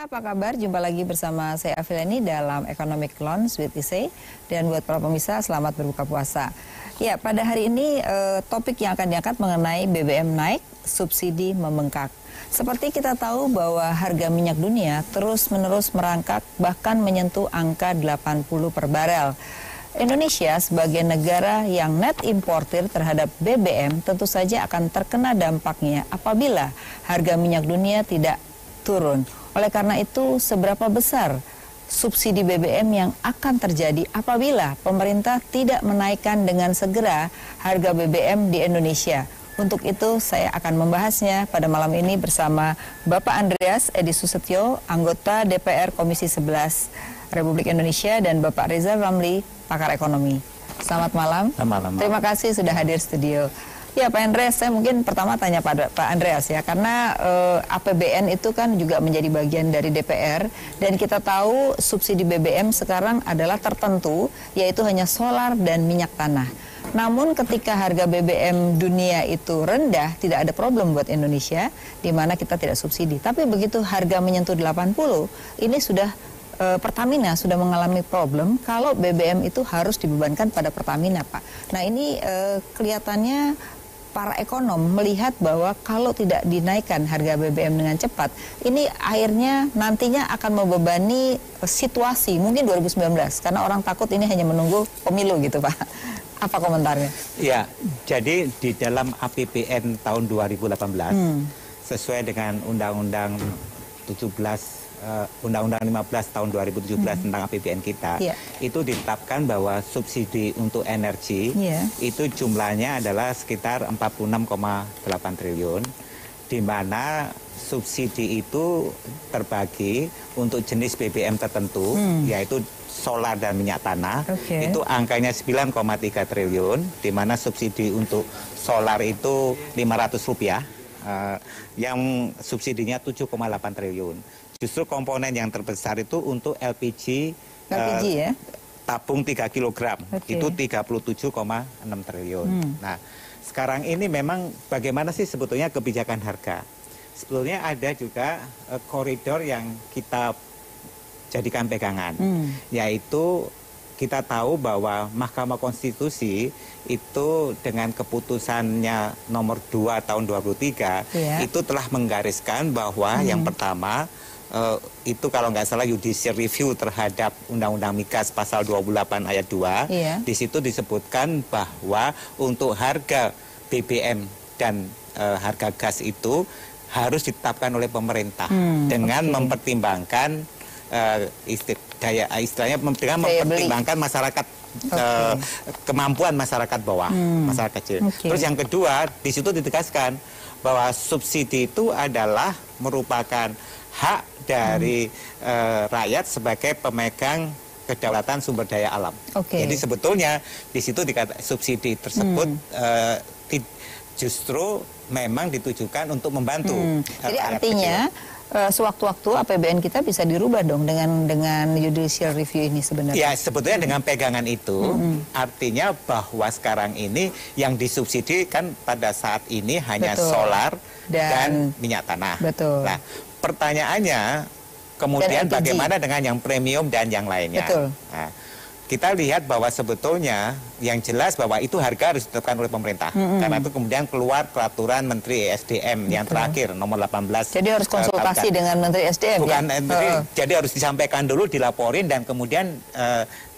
Pemirsa, apa kabar? Jumpa lagi bersama saya Afileni dalam Economic Lounge with Isay. Dan buat para pemirsa, selamat berbuka puasa. Ya, pada hari ini topik yang akan diangkat mengenai BBM naik, subsidi membengkak. Seperti kita tahu bahwa harga minyak dunia terus-menerus merangkak bahkan menyentuh angka 80 per barel. Indonesia sebagai negara yang net importir terhadap BBM tentu saja akan terkena dampaknya apabila harga minyak dunia tidak turun. Oleh karena itu, seberapa besar subsidi BBM yang akan terjadi apabila pemerintah tidak menaikkan dengan segera harga BBM di Indonesia? Untuk itu saya akan membahasnya pada malam ini bersama Bapak Andreas Edi Susetyo, anggota DPR Komisi 11 Republik Indonesia, dan Bapak Reza Ramli, pakar ekonomi. Selamat malam. Selamat malam. Terima kasih sudah hadir studio. Ya, Pak Andreas, saya mungkin pertama tanya pada Pak Andreas ya, karena APBN itu kan juga menjadi bagian dari DPR, dan kita tahu subsidi BBM sekarang adalah tertentu, yaitu hanya solar dan minyak tanah. Namun ketika harga BBM dunia itu rendah, tidak ada problem buat Indonesia, di mana kita tidak subsidi. Tapi begitu harga menyentuh 80, ini sudah Pertamina sudah mengalami problem kalau BBM itu harus dibebankan pada Pertamina, Pak. Nah, ini kelihatannya para ekonom melihat bahwa kalau tidak dinaikkan harga BBM dengan cepat, ini akhirnya nantinya akan membebani situasi mungkin 2019, karena orang takut ini hanya menunggu pemilu gitu, Pak. Apa komentarnya? Ya, jadi di dalam APBN tahun 2018, sesuai dengan Undang-Undang 15 tahun 2017 tentang APBN kita, itu ditetapkan bahwa subsidi untuk energi itu jumlahnya adalah sekitar 46,8 triliun, di mana subsidi itu terbagi untuk jenis BBM tertentu, yaitu solar dan minyak tanah. Itu angkanya 9,3 triliun, di mana subsidi untuk solar itu Rp500, yang subsidinya 7,8 triliun. Justru komponen yang terbesar itu untuk LPG ya? Tabung 3 kg, itu 37,6 triliun. Nah, sekarang ini memang bagaimana sih sebetulnya kebijakan harga? Sebetulnya ada juga koridor yang kita jadikan pegangan, yaitu kita tahu bahwa Mahkamah Konstitusi itu dengan keputusannya nomor 2 tahun 2023 itu telah menggariskan bahwa yang pertama itu kalau nggak salah judicial review terhadap Undang-Undang Migas pasal 28 ayat 2, di situ disebutkan bahwa untuk harga BBM dan harga gas itu harus ditetapkan oleh pemerintah dengan mempertimbangkan istilahnya dengan mempertimbangkan masyarakat, kemampuan masyarakat bawah, masyarakat kecil. Terus yang kedua, di situ ditegaskan bahwa subsidi itu adalah merupakan hak dari rakyat sebagai pemegang kedaulatan sumber daya alam. Jadi sebetulnya di situ subsidi tersebut justru memang ditujukan untuk membantu. Jadi artinya sewaktu-waktu APBN kita bisa dirubah dong dengan judicial review ini sebenarnya. Ya, sebetulnya dengan pegangan itu artinya bahwa sekarang ini yang disubsidi kan pada saat ini hanya solar dan minyak tanah. Nah, pertanyaannya kemudian bagaimana dengan yang premium dan yang lainnya? Nah, kita lihat bahwa sebetulnya yang jelas bahwa itu harga harus ditetapkan oleh pemerintah. Karena itu kemudian keluar peraturan Menteri SDM yang terakhir nomor 18. Jadi harus konsultasi dengan Menteri SDM. Bukan jadi harus disampaikan dulu, dilaporin, dan kemudian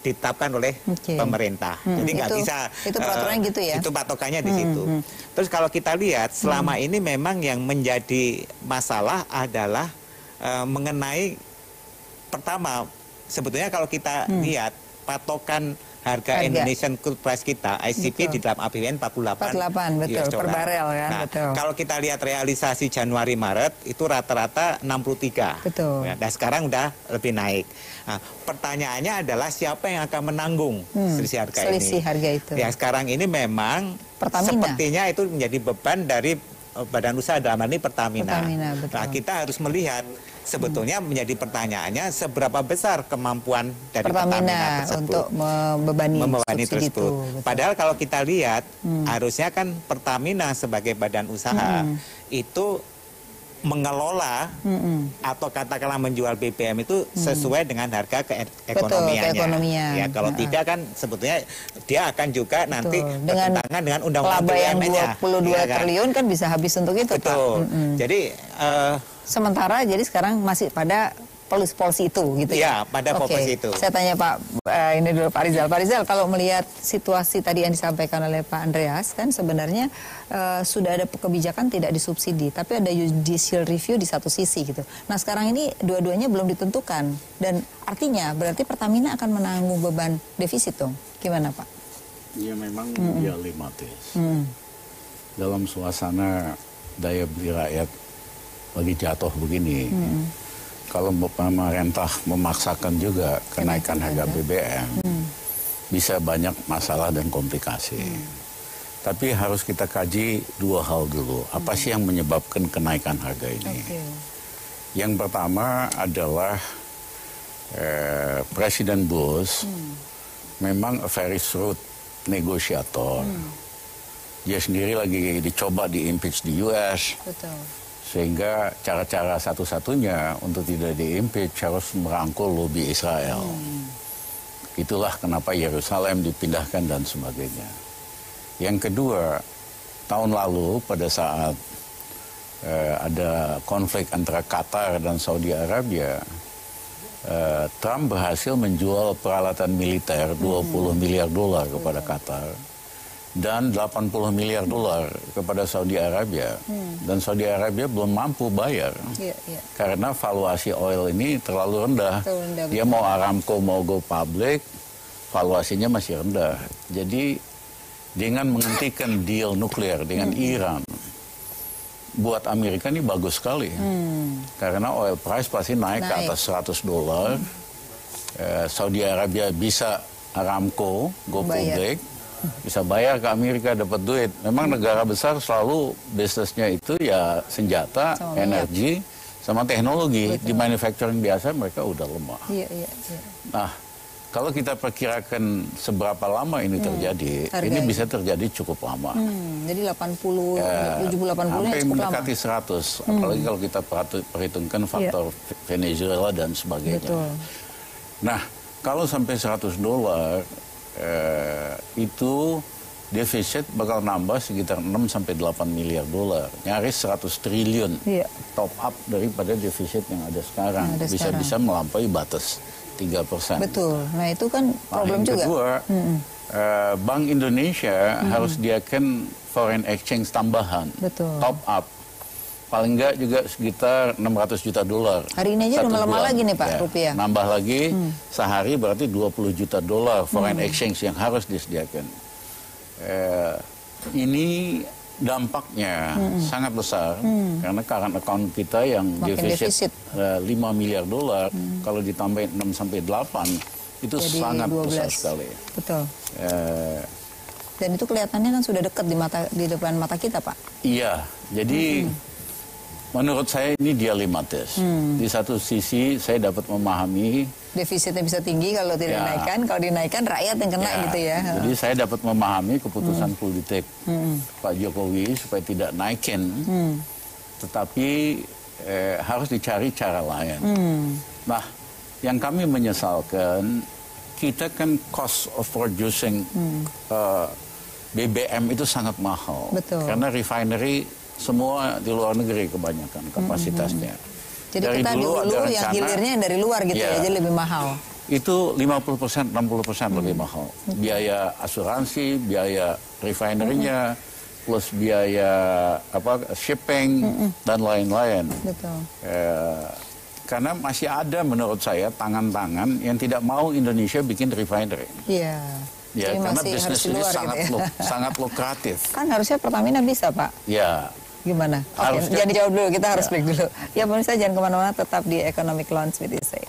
ditetapkan oleh pemerintah. Jadi nggak bisa. Itu peraturan gitu ya. Itu patokannya di situ. Terus kalau kita lihat selama ini memang yang menjadi masalah adalah mengenai pertama, sebetulnya kalau kita lihat patokan harga Indonesian Crude Price kita, ICP di dalam APBN 48 betul, per barel ya. Nah, kalau kita lihat realisasi Januari-Maret itu rata-rata 63. Betul. Nah, sekarang udah lebih naik. Nah, pertanyaannya adalah siapa yang akan menanggung selisih harga ini? Selisih harga itu. Ya, sekarang ini memang Pertamina. Sepertinya itu menjadi beban dari badan usaha, dalam hal ini Pertamina. Nah, kita harus melihat sebetulnya menjadi pertanyaannya seberapa besar kemampuan dari Pertamina tersebut untuk membebani tersebut. Padahal kalau kita lihat harusnya kan Pertamina sebagai badan usaha itu mengelola atau katakanlah menjual BBM itu sesuai dengan harga keekonomiannya. Keekonomian. Ya, kalau tidak kan sebetulnya dia akan juga nanti bertentangan dengan undang-undang laba yang BUMN-nya. 22 triliun kan bisa habis untuk itu, betul. Pak. Jadi sementara jadi sekarang masih pada polisi itu gitu ya? Iya, pada polisi itu. Saya tanya Pak, ini dulu Pak Rizal. Pak Rizal, kalau melihat situasi tadi yang disampaikan oleh Pak Andreas, kan sebenarnya sudah ada kebijakan tidak disubsidi, tapi ada judicial review di satu sisi gitu. Nah sekarang ini dua-duanya belum ditentukan, dan artinya berarti Pertamina akan menanggung beban defisit dong. Gimana Pak? Ya memang dilematis. Dalam suasana daya beli rakyat lagi jatuh begini, kalau pemerintah memaksakan juga kenaikan harga BBM, bisa banyak masalah dan komplikasi. Tapi harus kita kaji dua hal dulu. Apa sih yang menyebabkan kenaikan harga ini? Yang pertama adalah Presiden Bush memang a very shrewd negosiator. Dia sendiri lagi dicoba di-impeach di US. Betul. Sehingga cara-cara satu-satunya untuk tidak di-impeach harus merangkul lobi Israel. Itulah kenapa Yerusalem dipindahkan dan sebagainya. Yang kedua, tahun lalu pada saat ada konflik antara Qatar dan Saudi Arabia, Trump berhasil menjual peralatan militer 20 miliar dolar kepada Qatar dan 80 miliar dolar kepada Saudi Arabia. Dan Saudi Arabia belum mampu bayar. Karena valuasi oil ini terlalu rendah. Dia mau Aramco, mau go public, valuasinya masih rendah. Jadi dengan menghentikan deal nuklir dengan Iran, buat Amerika ini bagus sekali. Karena oil price pasti naik ke atas 100 dolar. Saudi Arabia bisa Aramco, go public, bisa bayar ke Amerika, dapat duit. Memang negara besar selalu bisnisnya itu ya senjata, energi, sama teknologi. Di manufacturing biasa mereka udah lemah. Nah, kalau kita perkirakan seberapa lama ini terjadi, ini bisa terjadi cukup lama. Jadi 80, 70-80 sampai cukup mendekati 100. Apalagi kalau kita perhitungkan faktor Venezuela dan sebagainya. Betul. Nah, kalau sampai 100 dolar, itu defisit bakal nambah sekitar 6 sampai 8 miliar dolar. Nyaris 100 triliun top up daripada defisit yang ada sekarang. Bisa-bisa melampaui batas 3%. Betul. Nah itu kan problem juga. Kedua, Bank Indonesia harus diakan foreign exchange tambahan. Betul. Top up. Paling enggak juga sekitar 600 juta dolar. Hari ini aja udah melemah lagi nih Pak, rupiah. Nambah lagi sehari berarti 20 juta dolar foreign exchange yang harus disediakan. Ini dampaknya sangat besar karena current account kita yang defisit 5 miliar dolar, kalau ditambahin 6 sampai 8 itu jadi sangat 12. Besar sekali. Betul. Dan itu kelihatannya kan sudah dekat di depan mata kita, Pak. Iya, jadi menurut saya ini dilematis. Di satu sisi saya dapat memahami defisitnya bisa tinggi kalau tidak dinaikkan, kalau dinaikkan rakyat yang kena gitu ya. Jadi saya dapat memahami keputusan politik Pak Jokowi supaya tidak naikin, tetapi harus dicari cara lain. Nah, yang kami menyesalkan, kita kan cost of producing BBM itu sangat mahal. Betul. Karena refinery semua di luar negeri kebanyakan kapasitasnya. Jadi dari kita dulu yang hilirnya yang dari luar gitu ya, jadi lebih mahal. Itu 50%, 60% lebih mahal. Biaya asuransi, biaya refinery-nya, plus biaya shipping dan lain-lain. Betul. Karena masih ada menurut saya tangan-tangan yang tidak mau Indonesia bikin refinery. Iya. Ya, karena bisnis ini sangat lukratif. Kan harusnya Pertamina bisa, Pak. Ya. Gimana? Oke, jangan dijawab dulu, kita harus break dulu. Ya, pemirsa jangan kemana-mana, tetap di Economic Lounge with ISE.